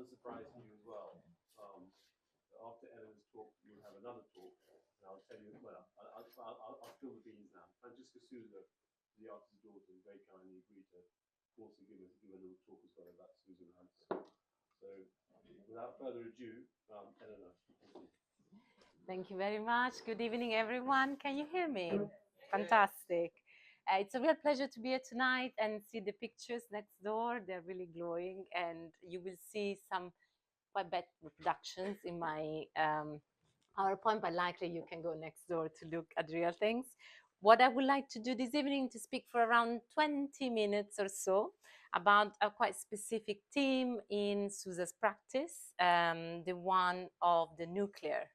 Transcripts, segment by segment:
another surprise for you as well. After Eleanor's talk, you'll have another talk, and I'll tell you. Well, I'll spill the beans now. Francis Souza, the artist's daughter, very kindly agreed to also give a little talk as well about Susan Hampstead. So, without further ado, Eleanor. Thank you very much. Good evening, everyone. Can you hear me? Fantastic. It's a real pleasure to be here tonight and see the pictures next door. They're really glowing, and you will see some quite bad reproductions in my PowerPoint, but likely you can go next door to look at real things. What I would like to do this evening to speak for around 20 minutes or so about a quite specific theme in Souza's practice, the one of the nuclear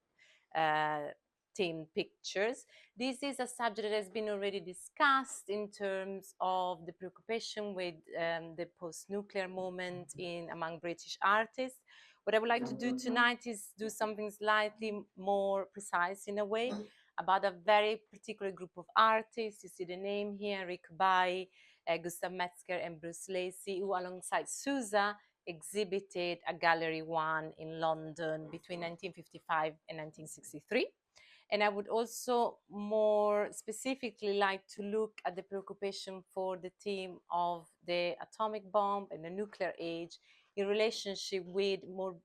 theme pictures. This is a subject that has been already discussed in terms of the preoccupation with the post-nuclear moment among British artists. What I would like to do tonight is do something slightly more precise in a way about a very particular group of artists. You see the name here, Rick Bai, Gustav Metzger and Bruce Lacey, who alongside Souza exhibited at Gallery 1 in London between 1955 and 1963. And I would also more specifically like to look at the preoccupation for the theme of the atomic bomb and the nuclear age in relationship with more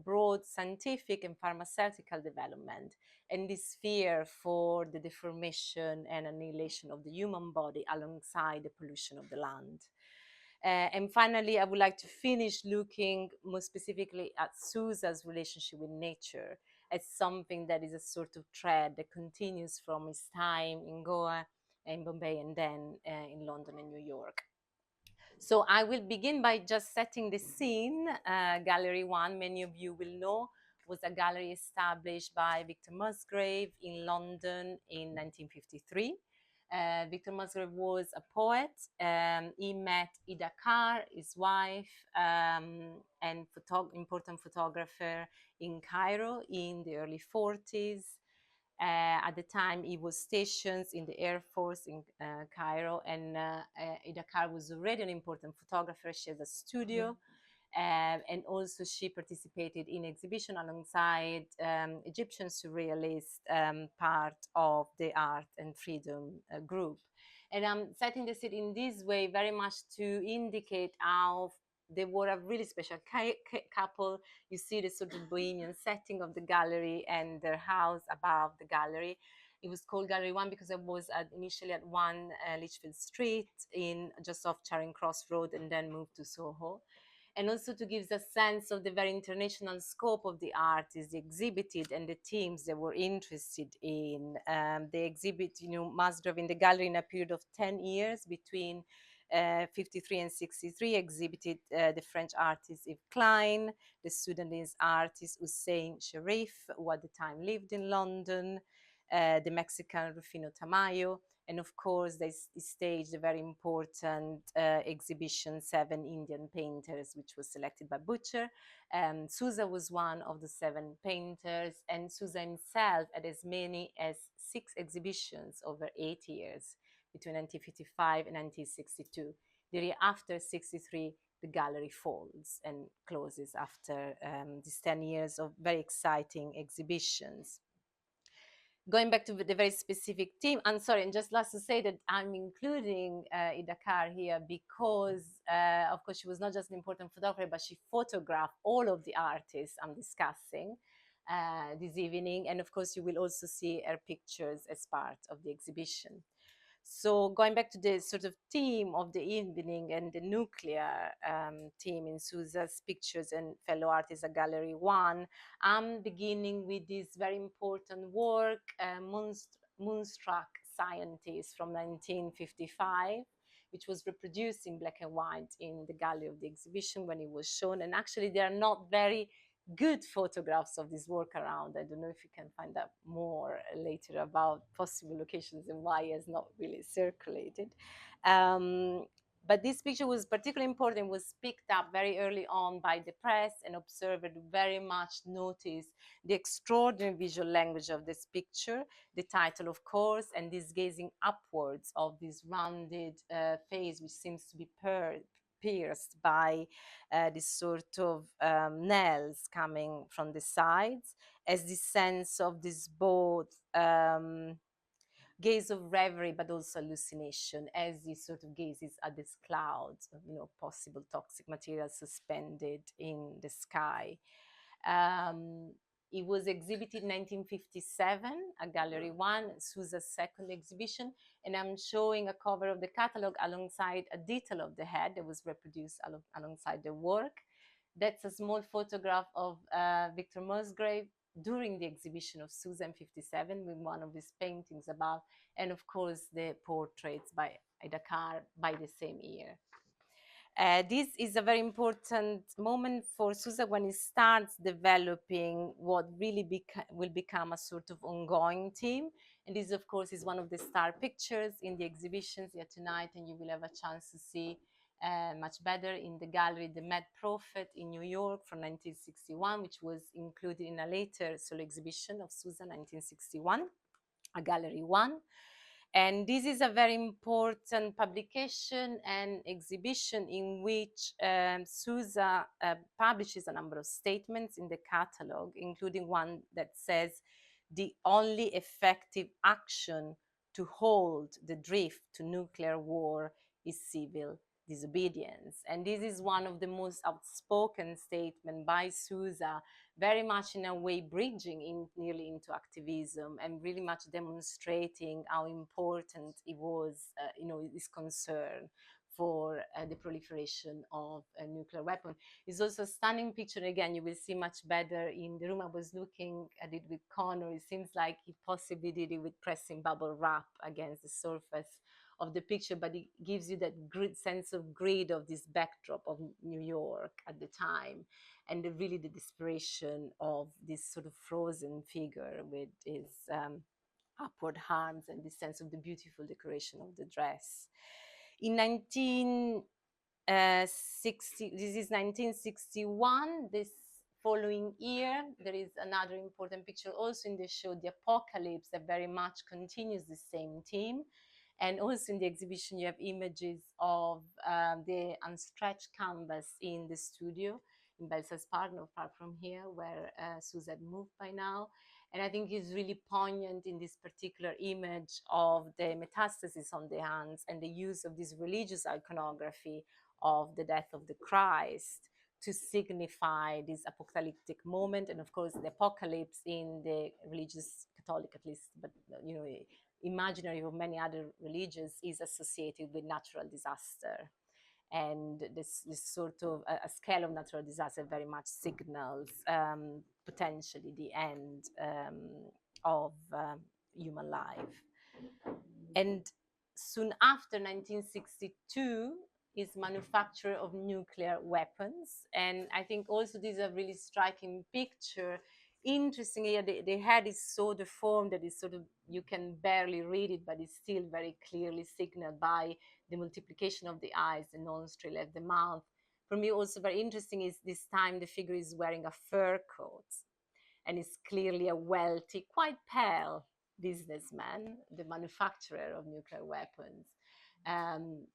broad scientific and pharmaceutical development, and this fear for the deformation and annihilation of the human body alongside the pollution of the land. And finally, I would like to finish looking more specifically at Souza's relationship with nature as something that is a sort of thread that continues from his time in Goa, in Bombay, and then in London and New York. So I will begin by just setting the scene. Gallery 1, many of you will know, was a gallery established by Victor Musgrave in London in 1953. Victor Musgrave was a poet. He met Ida Carr, his wife, and important photographer in Cairo in the early 40s. At the time, he was stationed in the Air Force in Cairo, and Ida Carr was already an important photographer. She has a studio, and also she participated in exhibition alongside Egyptian Surrealist part of the Art and Freedom group. And I'm setting the scene in this way very much to indicate how they were a really special couple. You see the sort of bohemian setting of the gallery and their house above the gallery. It was called Gallery 1 because it was initially at 1 Lichfield Street just off Charing Cross Road, and then moved to Soho. And also to give a sense of the very international scope of the artists they exhibited and the themes they were interested in. They exhibit, Musgrave in the gallery in a period of 10 years between 53 and 63, exhibited the French artist Yves Klein, the Sudanese artist Hussein Sharif, who at the time lived in London, the Mexican Rufino Tamayo, and of course they staged a very important exhibition, 7 Indian Painters, which was selected by Butcher. Souza was one of the 7 painters, and Souza himself had as many as 6 exhibitions over 8 years between 1955 and 1962. The year after 63, the gallery folds and closes after these 10 years of very exciting exhibitions. Going back to the very specific theme, I'm sorry, and just last to say that I'm including Ida Carr here because, of course, she was not just an important photographer, but she photographed all of the artists I'm discussing this evening. And of course, you will also see her pictures as part of the exhibition. So going back to the sort of theme of the evening and the nuclear theme in Souza's pictures and fellow artists at Gallery 1, I'm beginning with this very important work, Moonstruck Scientist from 1955, which was reproduced in black and white in the gallery of the exhibition when it was shown. And actually, they are not very good photographs of this work around. I don't know if you can find out more later about possible locations and why it has not really circulated. But this picture was particularly important, was picked up very early on by the press, and observers very much noticed the extraordinary visual language of this picture, the title, of course, and this gazing upwards of this rounded face, which seems to be pierced by this sort of nails coming from the sides, as this sense of this both gaze of reverie but also hallucination, as he sort of gazes at these clouds of, possible toxic material suspended in the sky. It was exhibited in 1957 at Gallery 1, Souza's second exhibition, and I'm showing a cover of the catalogue alongside a detail of the head that was reproduced alongside the work. That's a small photograph of Victor Musgrave during the exhibition of Souza in 57 with one of his paintings above, and of course the portraits by Dakar by the same year. This is a very important moment for Souza when he starts developing what really will become a sort of ongoing theme. And this, of course, is one of the star pictures in the exhibitions here tonight, and you will have a chance to see much better in the gallery, The Mad Prophet in New York from 1961, which was included in a later solo exhibition of Souza, 1961, a Gallery 1. And this is a very important publication and exhibition in which Souza publishes a number of statements in the catalogue, including one that says the only effective action to hold the drift to nuclear war is civil disobedience. And this is one of the most outspoken statements by Souza, very much in a way bridging nearly into activism and really much demonstrating how important it was, his concern for the proliferation of a nuclear weapon. It's also a stunning picture. Again, you will see much better in the room. I was looking at it with Conor. It seems like he possibly did it with pressing bubble wrap against the surface of the picture, but it gives you that sense of grid of this backdrop of New York at the time, and really the desperation of this sort of frozen figure with his upward arms and this sense of the beautiful decoration of the dress. In 1961, this following year, there is another important picture also in the show, The Apocalypse, that very much continues the same theme. And also in the exhibition, you have images of the unstretched canvas in the studio in Belsize Park, not far from here, where Souza had moved by now. And I think it's really poignant in this particular image of the metastasis on the hands and the use of this religious iconography of the death of the Christ to signify this apocalyptic moment. And of course, the apocalypse in the religious Catholic, at least, but imaginary of many other religions, is associated with natural disaster. And this sort of a scale of natural disaster very much signals potentially the end of human life. And soon after 1962 is manufacture of nuclear weapons. And I think also this is a really striking picture. Interestingly, the head is so deformed that it's sort of, you can barely read it, but it's still very clearly signaled by the multiplication of the eyes, the nostril, and the mouth. For me, also very interesting is this time the figure is wearing a fur coat, and is clearly a wealthy, quite pale businessman, the manufacturer of nuclear weapons,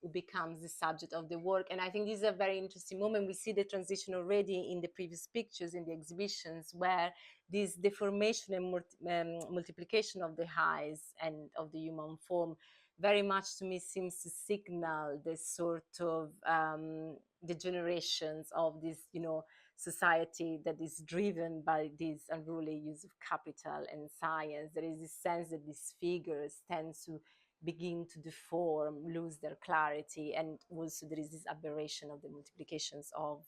who becomes the subject of the work. And I think this is a very interesting moment. We see the transition already in the previous pictures in the exhibitions, where this deformation and multiplication of the eyes and of the human form very much to me seems to signal the sort of the generations of this, society that is driven by this unruly use of capital and science. There is this sense that these figures tend to begin to deform, lose their clarity, and also there is this aberration of the multiplications of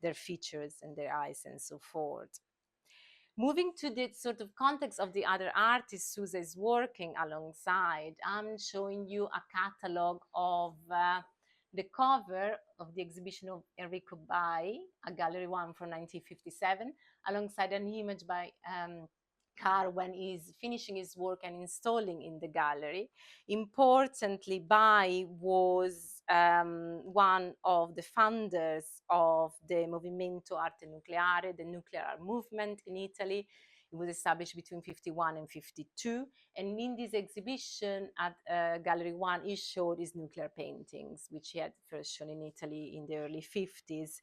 their features and their eyes and so forth. Moving to the sort of context of the other artists Souza is working alongside, I'm showing you a catalogue of the cover of the exhibition of Enrico Bai, a Gallery 1 from 1957, alongside an image by Carr when he's finishing his work and installing in the gallery. Importantly, Bai was one of the founders of the Movimento Arte Nucleare, the nuclear movement in Italy. It was established between 51 and 52. And in this exhibition at Gallery 1, he showed his nuclear paintings, which he had first shown in Italy in the early 50s.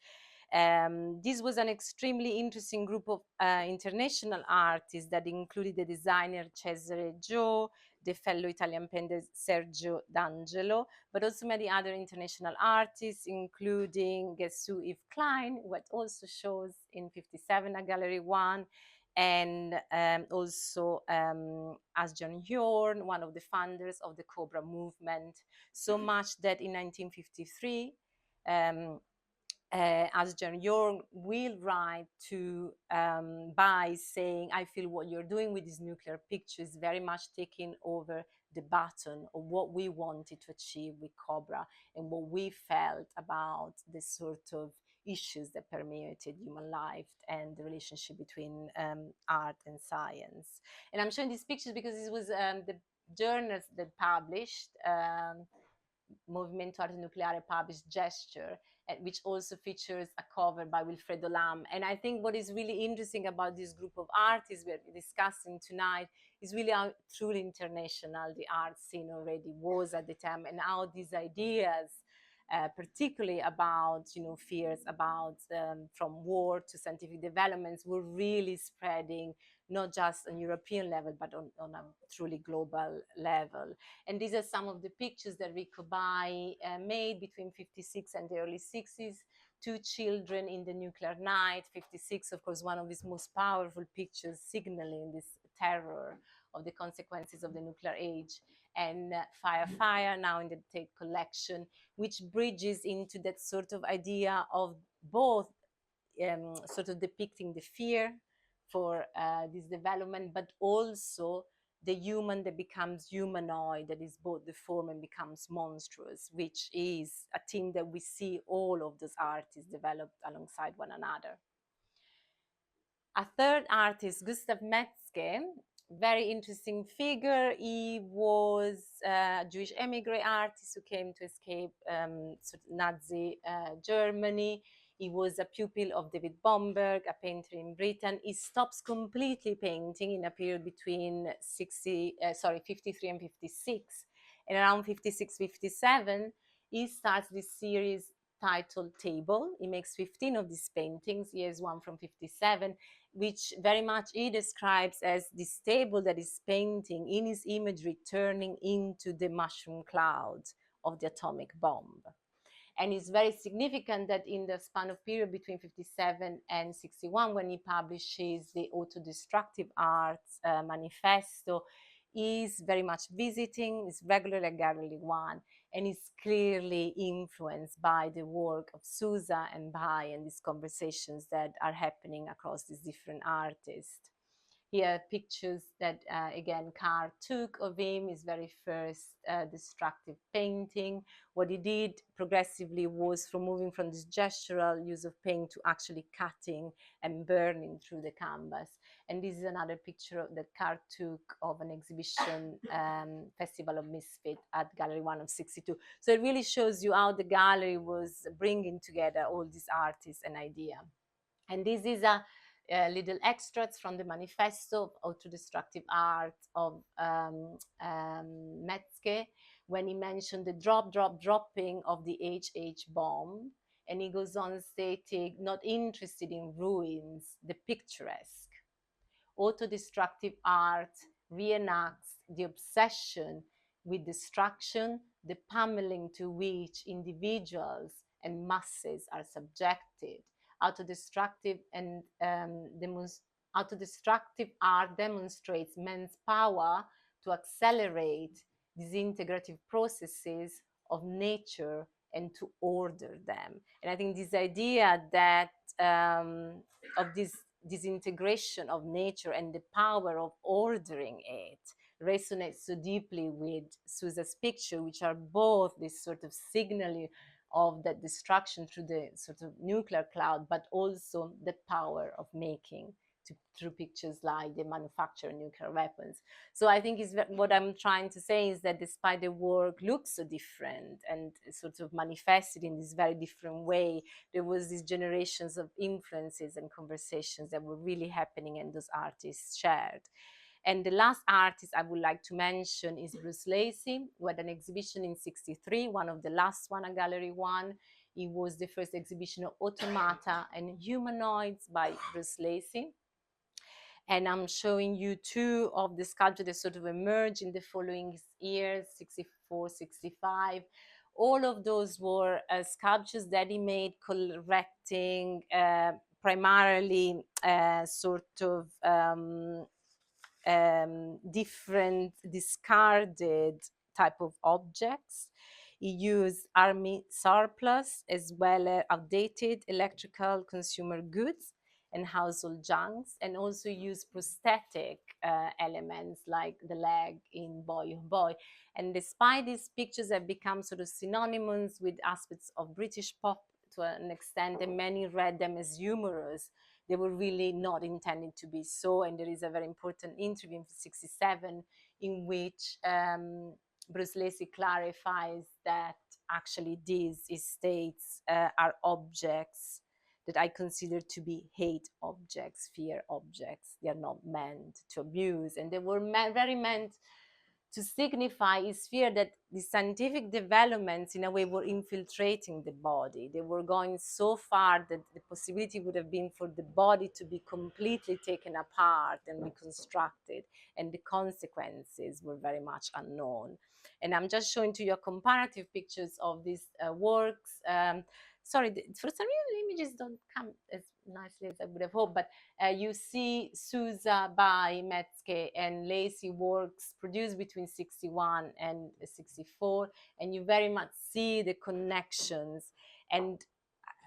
This was an extremely interesting group of international artists that included the designer Cesare Gio, the fellow Italian painter Sergio D'Angelo, but also many other international artists, including Sue Eve Klein, what also shows in 57 at Gallery 1, and also Asbjørn Hjorn, one of the founders of the Cobra movement, so much that in 1953, Asbjørn Hjorn will write to by saying, I feel what you're doing with these nuclear pictures very much taking over the baton of what we wanted to achieve with Cobra and what we felt about the sort of issues that permeated human life and the relationship between art and science. And I'm showing these pictures because this was the journals that published Movimento Arte Nucleare published Gesture, which also features a cover by Wilfredo Lam. And I think what is really interesting about this group of artists we're discussing tonight is really how truly international the art scene already was at the time, and how these ideas, particularly about fears about from war to scientific developments, were really spreading not just on European level, but on a truly global level. And these are some of the pictures that Rico Bai made between 56 and the early 60s. Two children in the nuclear night. 56, of course, one of his most powerful pictures signaling this terror of the consequences of the nuclear age. And Fire, Fire, now in the Tate collection, which bridges into that sort of idea of both sort of depicting the fear for this development, but also the human that becomes humanoid, that is both deformed and becomes monstrous, which is a theme that we see all of those artists developed alongside one another. A third artist, Gustav Metzger, very interesting figure. He was a Jewish emigre artist who came to escape sort of Nazi Germany. He was a pupil of David Bomberg, a painter in Britain. He stops completely painting in a period between 53 and 56. And around 56, 57, he starts this series titled Table. He makes 15 of these paintings. Here's one from 57, which very much he describes as this table that is painting in his imagery turning into the mushroom cloud of the atomic bomb. And it's very significant that in the span of period between 57 and 61, when he publishes the Autodestructive Arts Manifesto, is very much visiting, is regularly at Gallery 1, and is clearly influenced by the work of Souza and Bai and these conversations that are happening across these different artists. Here pictures that, again, Carr took of him, his very first destructive painting. What he did progressively was from moving from this gestural use of paint to actually cutting and burning through the canvas. And this is another picture that Carr took of an exhibition, Festival of Misfit at Gallery 1 of 62. So it really shows you how the gallery was bringing together all these artists and ideas. And this is a little extracts from the manifesto of autodestructive art of Metzger, when he mentioned the dropping of the HH bomb. And he goes on stating, not interested in ruins, the picturesque. Autodestructive art reenacts the obsession with destruction, the pummeling to which individuals and masses are subjected. Autodestructive art demonstrates men's power to accelerate disintegrative processes of nature and to order them. And I think this idea that of this disintegration of nature and the power of ordering it resonates so deeply with Souza's picture, which are both this sort of signaling of that destruction through the sort of nuclear cloud, but also the power of making through pictures like the manufacture of nuclear weapons. So I think what I'm trying to say is that despite the work looks so different and sort of manifested in this very different way, there was these generations of influences and conversations that were really happening and those artists shared. And the last artist I would like to mention is Bruce Lacey, who had an exhibition in '63, one of the last one, a gallery one. It was the first exhibition of automata and humanoids by Bruce Lacey. And I'm showing you two of the sculptures that sort of emerged in the following years, 64, 65. All of those were sculptures that he made correcting primarily sort of different discarded type of objects. He used army surplus as well as outdated electrical consumer goods and household junks, and also used prosthetic elements like the leg in Boy Oh Boy. And despite these pictures have become sort of synonymous with aspects of British pop to an extent, and many read them as humorous, they were really not intended to be so. And there is a very important interview in '67 in which Bruce Lacey clarifies that actually these estates are objects that I consider to be hate objects, fear objects. They are not meant to abuse, and they were very meant to signify his fear that the scientific developments in a way were infiltrating the body. They were going so far that the possibility would have been for the body to be completely taken apart and reconstructed, and the consequences were very much unknown. And I'm just showing to you comparative pictures of these works. Sorry, for some reason the images don't come as nicely as I would have hoped, but you see Souza by Metzger and Lacey works produced between '61 and '64, and you very much see the connections. And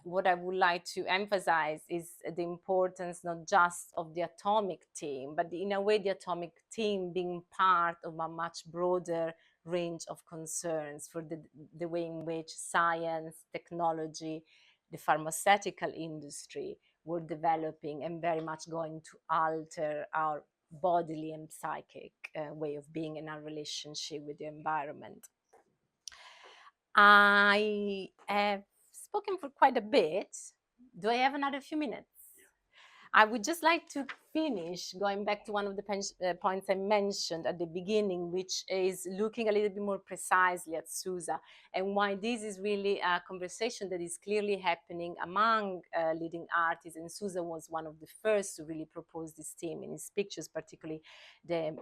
what I would like to emphasize is the importance not just of the atomic team, but in a way the atomic team being part of a much broader range of concerns for the way in which science, technology, the pharmaceutical industry were developing and very much going to alter our bodily and psychic way of being in our relationship with the environment. I have spoken for quite a bit. Do I have another few minutes? I would just like to finish going back to one of the points I mentioned at the beginning, which is looking a little bit more precisely at Souza and why this is really a conversation that is clearly happening among leading artists. And Souza was one of the first to really propose this theme in his pictures, particularly the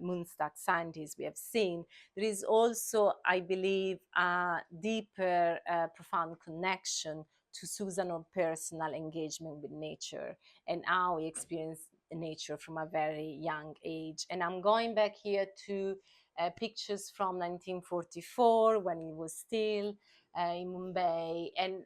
Moonstruck scientists we have seen. There is also, I believe, a deeper, profound connection to Souza's personal engagement with nature and how he experienced nature from a very young age. And I'm going back here to pictures from 1944 when he was still in Mumbai. And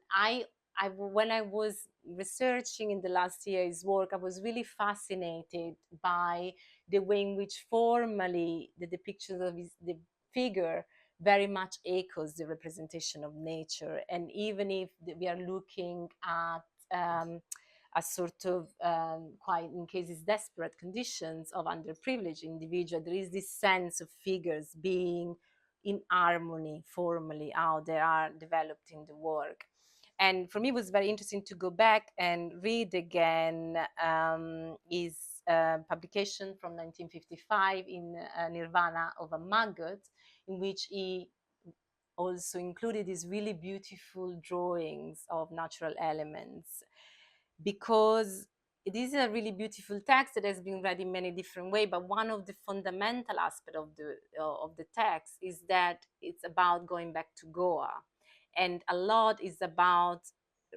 when I was researching in the last year his work, I was really fascinated by the way in which formally the depictions of the figure very much echoes the representation of nature. And even if we are looking at a sort of quite, in cases, desperate conditions of underprivileged individual, there is this sense of figures being in harmony formally, how they are developed in the work. And for me, it was very interesting to go back and read again his publication from 1955 in Nirvana of a Maggot, in which he also included these really beautiful drawings of natural elements, because it is a really beautiful text that has been read in many different ways. But one of the fundamental aspects of the text is that it's about going back to Goa, and a lot is about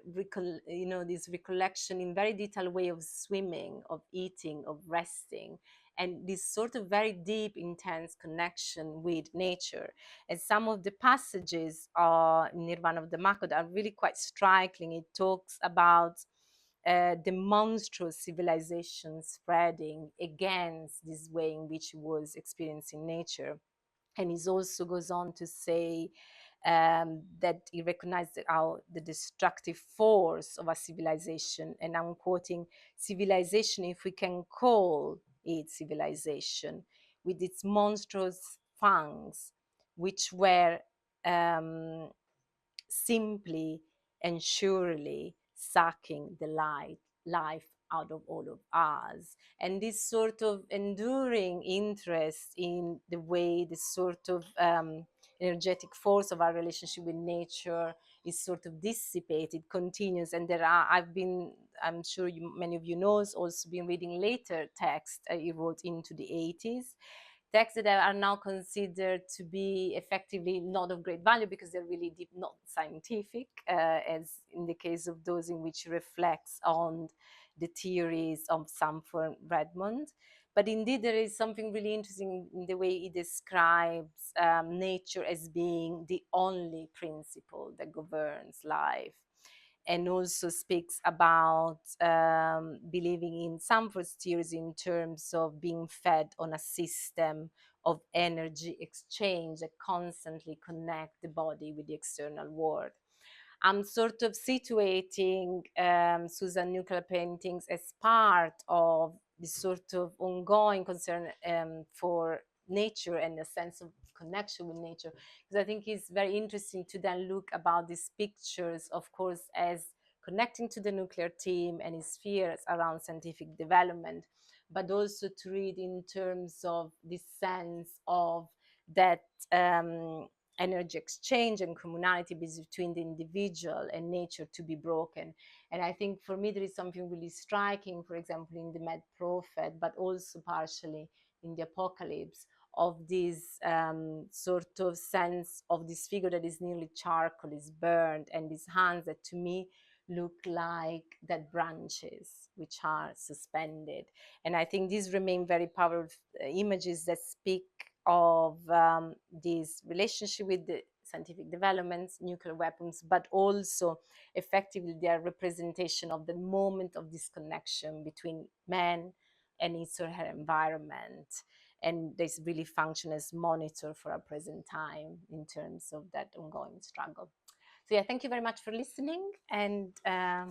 this recollection in very detailed way of swimming, of eating, of resting, and this sort of very deep, intense connection with nature. And some of the passages in Nirvana of the Maggot are really quite striking. It talks about the monstrous civilization spreading against this way in which he was experiencing nature. And he also goes on to say that he recognized how the destructive force of a civilization, and I'm quoting, civilization, if we can call it civilization, with its monstrous fangs, which were simply and surely sucking the life out of all of us. And this sort of enduring interest in the way this sort of energetic force of our relationship with nature is sort of dissipated, continues. And there are, I'm sure many of you knows, also been reading later texts he wrote into the 80s, texts that are now considered to be effectively not of great value because they're really deep, not scientific, as in the case of those in which he reflects on the theories of Sanford Redmond. But indeed, there is something really interesting in the way he describes nature as being the only principle that governs life, and also speaks about believing in Sanford's theories in terms of being fed on a system of energy exchange that constantly connect the body with the external world. I'm sort of situating Susan nuclear paintings as part of this sort of ongoing concern for nature and a sense of connection with nature, because I think it's very interesting to then look about these pictures, of course, as connecting to the nuclear team and his fears around scientific development, but also to read in terms of this sense of that energy exchange and communality between the individual and nature to be broken. And I think for me there is something really striking, for example, in the Mad Prophet, but also partially in the Apocalypse, of this sort of sense of this figure that is nearly charcoal, is burned, and these hands that to me look like that branches which are suspended. And I think these remain very powerful images that speak of this relationship with the scientific developments, nuclear weapons, but also effectively their representation of the moment of disconnection between man and his or her environment. And they really function as monitor for our present time in terms of that ongoing struggle. So yeah, thank you very much for listening, and I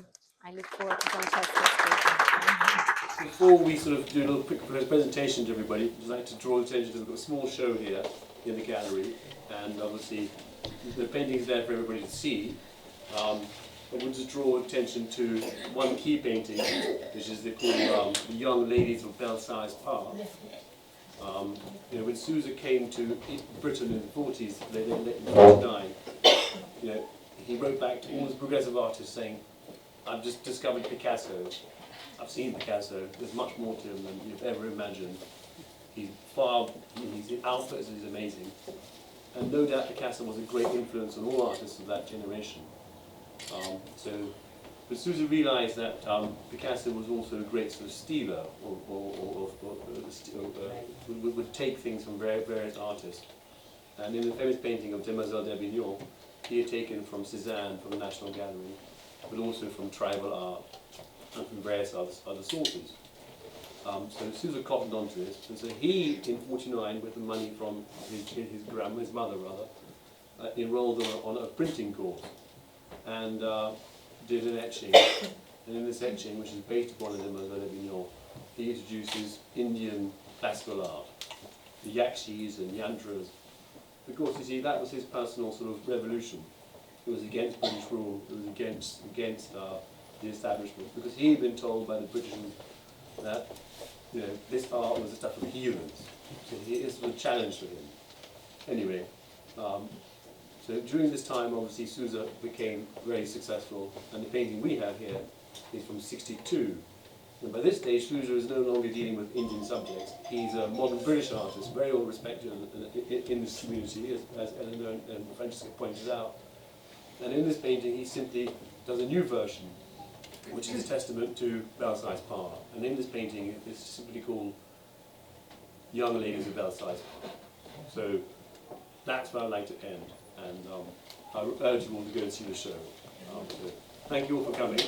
look forward to Francesca's speaking. Before we sort of do a little quick presentation to everybody, I'd like to draw attention to we've got a small show here in the gallery, and obviously the painting is there for everybody to see. I want to draw attention to one key painting, which is called The Young Ladies of Belsize Park. When Souza came to Britain in the 40s, late in 49, he wrote back to all the progressive artists saying, "I've just discovered Picasso. I've seen Picasso. There's much more to him than you've ever imagined. He's the alpha, he's amazing." And no doubt Picasso was a great influence on all artists of that generation. But Souza realized that Picasso was also a great sort of stealer, would take things from various artists. And in the famous painting of Demoiselle d'Avignon, he had taken from Cézanne, from the National Gallery, but also from tribal art and from various other sources. So Souza cottoned onto this, and so he, in 49, with the money from his mother, enrolled on a printing course, and did an etching. And in this etching, which is based upon the Demoiselle d'Avignon, he introduces Indian classical art, the yakshis and yantras. Because you see, that was his personal sort of revolution. It was against British rule. It was against the establishment, because he had been told by the Britishers that this art was the stuff of heathens. So this was a challenge to him. Anyway, so during this time, obviously, Souza became very successful, and the painting we have here is from '62. And by this stage, Souza is no longer dealing with Indian subjects. He's a modern British artist, very well respected in this community, as Elena and Francesca pointed out. And in this painting, he simply does a new version, which is a testament to Belsize Park. And in this painting, it's simply called Young Ladies of Belsize Park. So that's where I'd like to end. And I urge you all to go and see the show. So thank you all for coming.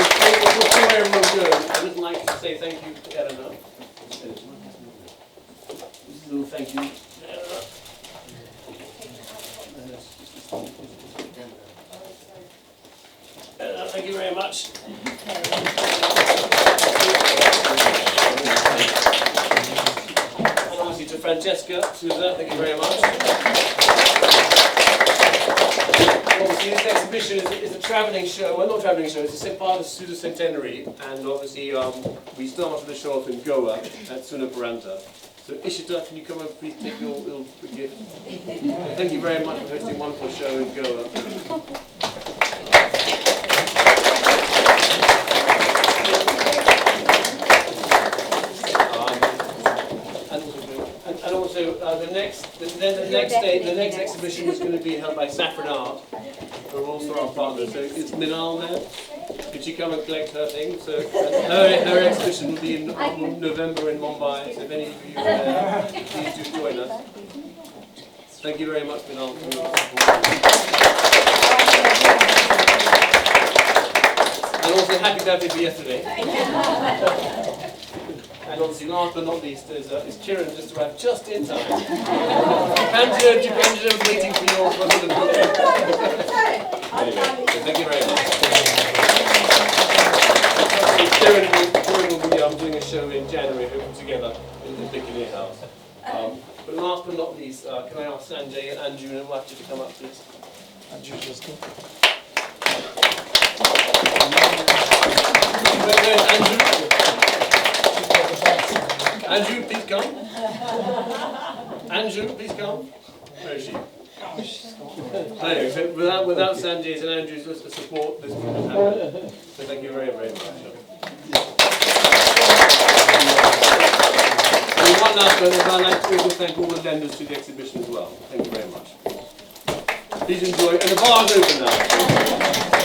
Before everyone goes, I'd just like to say thank you to Elena. Just a little thank you. thank you very much. And obviously to Francesca Souza, thank you very much. Obviously this exhibition is a travelling show, well not a travelling show, it's a part of the Souza Centenary, and obviously we start with a show off in Goa at Suna Paranta. So Ishita, can you come and please take your little gift? Thank you very much for hosting a wonderful show in Goa. And also the next exhibition is going to be held by Saffron Art, who are also our partners. So is Minal there? Could you come and collect her thing? So her exhibition will be in November in Mumbai. So if any of you are there, please do join us. Thank you very much, Minal. And also happy birthday for yesterday. And obviously, last but not least, is Kiran just arrived just in time. Pandya was waiting for your husband. Anyway, so thank you very much. Kiran will be doing a show in January, hopefully together in the Bikini House. But last but not least, can I ask Sanjay and Andrew and Watcher to come up, please? Andrew, just come. Andrew? Andrew, please come. Andrew, please come. Where is she? Anyway, so without Sanjay's and Andrew's support, this wouldn't happen. So thank you very, very much. And one last word, I'd like to also thank all the lenders to the exhibition as well. Thank you very much. Please enjoy, and the bar is open now.